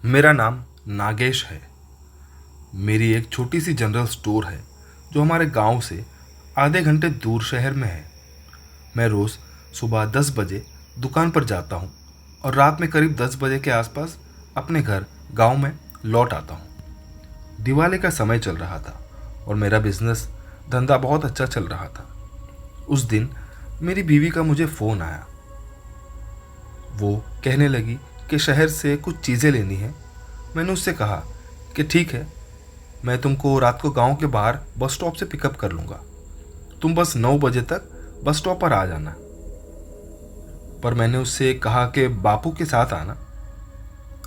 मेरा नाम नागेश है। मेरी एक छोटी सी जनरल स्टोर है जो हमारे गांव से आधे घंटे दूर शहर में है। मैं रोज़ सुबह 10 बजे दुकान पर जाता हूँ और रात में करीब 10 बजे के आसपास अपने घर गांव में लौट आता हूँ। दिवाली का समय चल रहा था और मेरा बिजनेस धंधा बहुत अच्छा चल रहा था। उस दिन मेरी बीवी का मुझे फ़ोन आया। वो कहने लगी कि शहर से कुछ चीज़ें लेनी है। मैंने उससे कहा कि ठीक है, मैं तुमको रात को गांव के बाहर बस स्टॉप से पिकअप कर लूँगा। तुम बस 9 बजे तक बस स्टॉप पर आ जाना। पर मैंने उससे कहा कि बापू के साथ आना,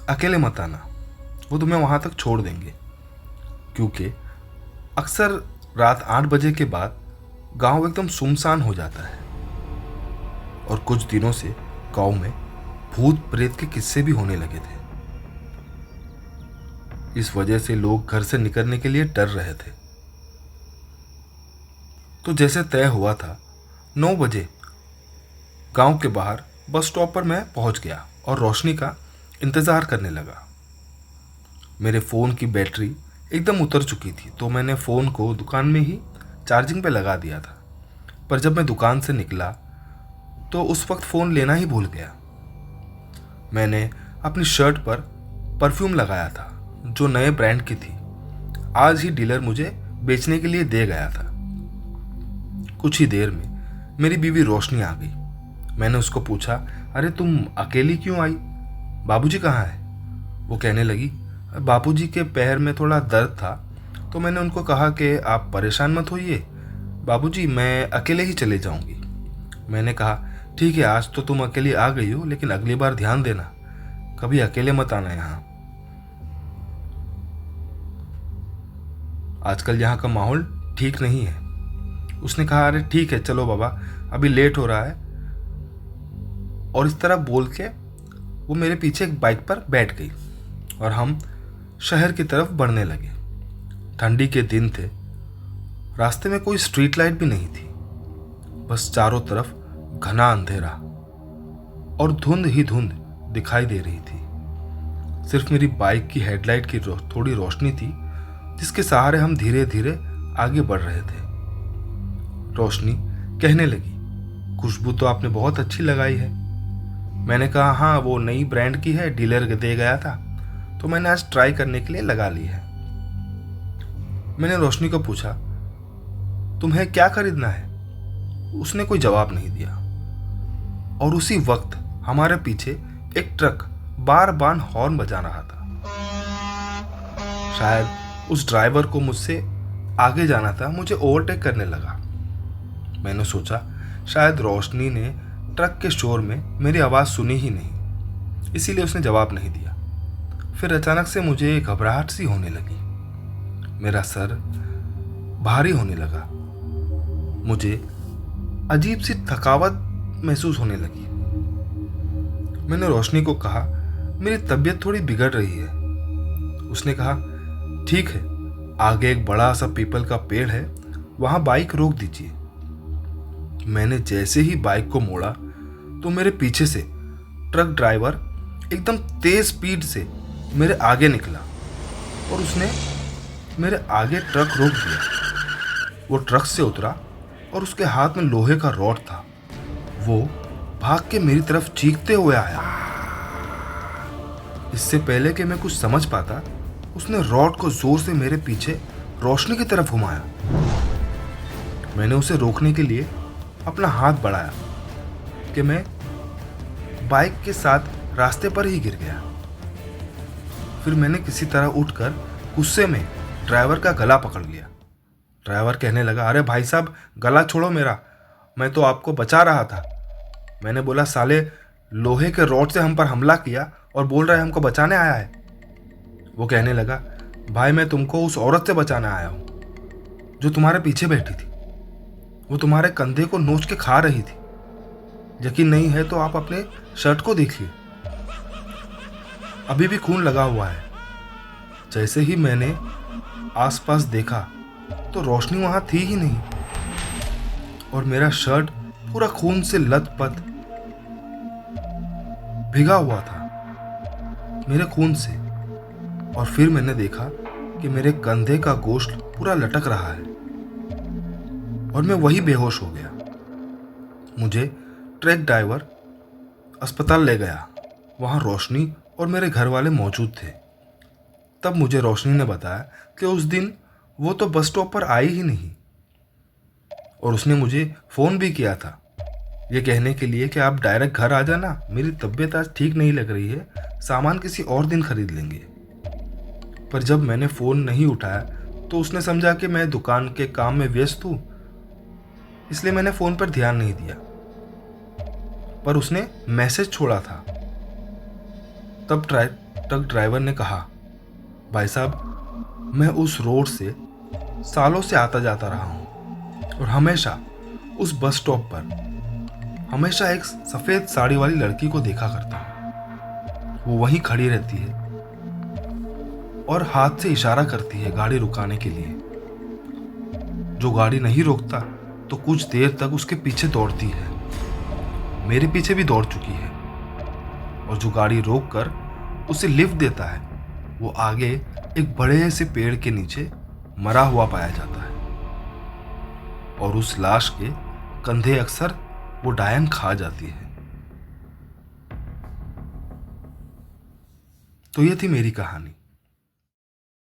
अकेले मत आना, वो तुम्हें वहाँ तक छोड़ देंगे। क्योंकि अक्सर रात 8 बजे के बाद गांव एकदम सुनसान हो जाता है और कुछ दिनों से गांव में भूत प्रेत के किस्से भी होने लगे थे। इस वजह से लोग घर से निकलने के लिए डर रहे थे। तो जैसे तय हुआ था, 9 बजे गांव के बाहर बस स्टॉप पर मैं पहुंच गया और रोशनी का इंतज़ार करने लगा। मेरे फ़ोन की बैटरी एकदम उतर चुकी थी, तो मैंने फ़ोन को दुकान में ही चार्जिंग पे लगा दिया था। पर जब मैं दुकान से निकला तो उस वक्त फ़ोन लेना ही भूल गया। मैंने अपनी शर्ट पर परफ्यूम लगाया था जो नए ब्रांड की थी। आज ही डीलर मुझे बेचने के लिए दे गया था। कुछ ही देर में मेरी बीवी रोशनी आ गई। मैंने उसको पूछा, अरे तुम अकेली क्यों आई? बाबूजी कहाँ है? वो कहने लगी, बाबूजी के पैर में थोड़ा दर्द था। तो मैंने उनको कहा कि आप परेशान मत होइए बाबूजी, मैं अकेले ही चले जाऊंगी। मैंने कहा, ठीक है, आज तो तुम अकेली आ गई हो, लेकिन अगली बार ध्यान देना, कभी अकेले मत आना यहाँ। आजकल यहाँ का माहौल ठीक नहीं है। उसने कहा, अरे ठीक है, चलो बाबा, अभी लेट हो रहा है। और इस तरह बोल के वो मेरे पीछे एक बाइक पर बैठ गई और हम शहर की तरफ बढ़ने लगे। ठंडी के दिन थे। रास्ते में कोई स्ट्रीट लाइट भी नहीं थी, बस चारों तरफ घना अंधेरा और धुंध ही धुंध दिखाई दे रही थी। सिर्फ मेरी बाइक की हेडलाइट की थोड़ी रोशनी थी, जिसके सहारे हम धीरे धीरे आगे बढ़ रहे थे। रोशनी कहने लगी, खुशबू तो आपने बहुत अच्छी लगाई है। मैंने कहा, हाँ, वो नई ब्रांड की है, डीलर दे गया था, तो मैंने आज ट्राई करने के लिए लगा ली है। मैंने रोशनी को पूछा, तुम्हें क्या खरीदना है? उसने कोई जवाब नहीं दिया। और उसी वक्त हमारे पीछे एक ट्रक बार बार हॉर्न बजा रहा था। शायद उस ड्राइवर को मुझसे आगे जाना था, मुझे ओवरटेक करने लगा। मैंने सोचा शायद रोशनी ने ट्रक के शोर में मेरी आवाज़ सुनी ही नहीं, इसीलिए उसने जवाब नहीं दिया। फिर अचानक से मुझे घबराहट सी होने लगी। मेरा सर भारी होने लगा। मुझे अजीब सी थकावट महसूस होने लगी। मैंने रोशनी को कहा, मेरी तबीयत थोड़ी बिगड़ रही है। उसने कहा, ठीक है, आगे एक बड़ा सा पीपल का पेड़ है, वहां बाइक रोक दीजिए। मैंने जैसे ही बाइक को मोड़ा तो मेरे पीछे से ट्रक ड्राइवर एकदम तेज स्पीड से मेरे आगे निकला और उसने मेरे आगे ट्रक रोक दिया। वो ट्रक से उतरा और उसके हाथ में लोहे का रॉड था। वो भाग के मेरी तरफ चीखते हुए आया। इससे पहले कि मैं कुछ समझ पाता, उसने रॉड को जोर से मेरे पीछे रोशनी की तरफ घुमाया। मैंने उसे रोकने के लिए अपना हाथ बढ़ाया कि मैं बाइक के साथ रास्ते पर ही गिर गया। फिर मैंने किसी तरह उठकर गुस्से में ड्राइवर का गला पकड़ लिया। ड्राइवर कहने लगा, अरे भाई साहब, गला छोड़ो मेरा, मैं तो आपको बचा रहा था। मैंने बोला, साले, लोहे के रॉड से हम पर हमला किया और बोल रहा है हमको बचाने आया है। वो कहने लगा, भाई, मैं तुमको उस औरत से बचाने आया हूँ जो तुम्हारे पीछे बैठी थी। वो तुम्हारे कंधे को नोच के खा रही थी। यकीन नहीं है तो आप अपने शर्ट को देखिए, अभी भी खून लगा हुआ है। जैसे ही मैंने आसपास देखा तो रोशनी वहां थी ही नहीं और मेरा शर्ट पूरा खून से लथपथ भिगा हुआ था। मेरे खून से और फिर मैंने देखा कि मेरे कंधे का गोश्त पूरा लटक रहा है और मैं वही बेहोश हो गया। मुझे ट्रक ड्राइवर अस्पताल ले गया। वहाँ रोशनी और मेरे घर वाले मौजूद थे। तब मुझे रोशनी ने बताया कि उस दिन वो तो बस स्टॉप पर आई ही नहीं और उसने मुझे फ़ोन भी किया था ये कहने के लिए कि आप डायरेक्ट घर आ जाना, मेरी तबीयत आज ठीक नहीं लग रही है, सामान किसी और दिन खरीद लेंगे। पर जब मैंने फ़ोन नहीं उठाया तो उसने समझा कि मैं दुकान के काम में व्यस्त हूँ, इसलिए मैंने फ़ोन पर ध्यान नहीं दिया। पर उसने मैसेज छोड़ा था। तब ट्रक ड्राइवर ने कहा, भाई साहब, मैं उस रोड से सालों से आता जाता रहा हूँ और हमेशा उस बस स्टॉप पर हमेशा एक सफ़ेद साड़ी वाली लड़की को देखा करता हूँ। वो वहीं खड़ी रहती है और हाथ से इशारा करती है गाड़ी रुकाने के लिए। जो गाड़ी नहीं रोकता तो कुछ देर तक उसके पीछे दौड़ती है। मेरे पीछे भी दौड़ चुकी है और जो गाड़ी रोक कर उसे लिफ्ट देता है वो आगे एक बड़े से पेड़ के नीचे मरा हुआ पाया जाता है और उस लाश के कंधे अक्सर वो डायन खा जाती है। तो ये थी मेरी कहानी।